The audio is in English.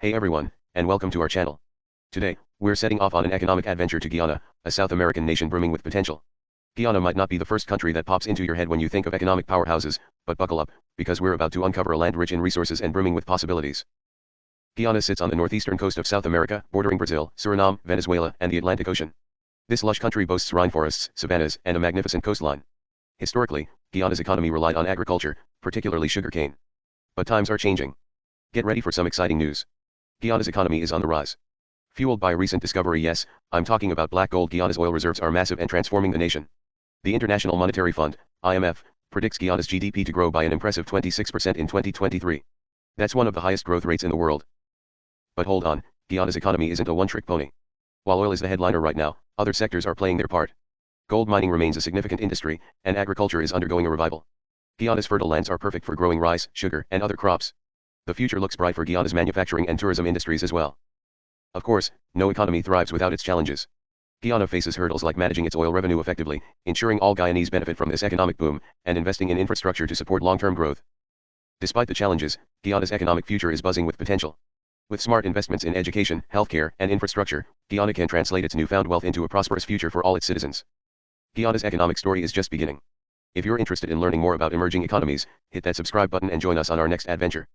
Hey everyone, and welcome to our channel. Today, we're setting off on an economic adventure to Guyana, a South American nation brimming with potential. Guyana might not be the first country that pops into your head when you think of economic powerhouses, but buckle up, because we're about to uncover a land rich in resources and brimming with possibilities. Guyana sits on the northeastern coast of South America, bordering Brazil, Suriname, Venezuela, and the Atlantic Ocean. This lush country boasts rainforests, savannas, and a magnificent coastline. Historically, Guyana's economy relied on agriculture, particularly sugarcane. But times are changing. Get ready for some exciting news. Guyana's economy is on the rise. Fueled by a recent discovery, yes, I'm talking about black gold. Guyana's oil reserves are massive and transforming the nation. The International Monetary Fund, IMF, predicts Guyana's GDP to grow by an impressive 26% in 2023. That's one of the highest growth rates in the world. But hold on, Guyana's economy isn't a one-trick pony. While oil is the headliner right now, other sectors are playing their part. Gold mining remains a significant industry, and agriculture is undergoing a revival. Guyana's fertile lands are perfect for growing rice, sugar, and other crops. The future looks bright for Guyana's manufacturing and tourism industries as well. Of course, no economy thrives without its challenges. Guyana faces hurdles like managing its oil revenue effectively, ensuring all Guyanese benefit from this economic boom, and investing in infrastructure to support long-term growth. Despite the challenges, Guyana's economic future is buzzing with potential. With smart investments in education, healthcare, and infrastructure, Guyana can translate its newfound wealth into a prosperous future for all its citizens. Guyana's economic story is just beginning. If you're interested in learning more about emerging economies, hit that subscribe button and join us on our next adventure.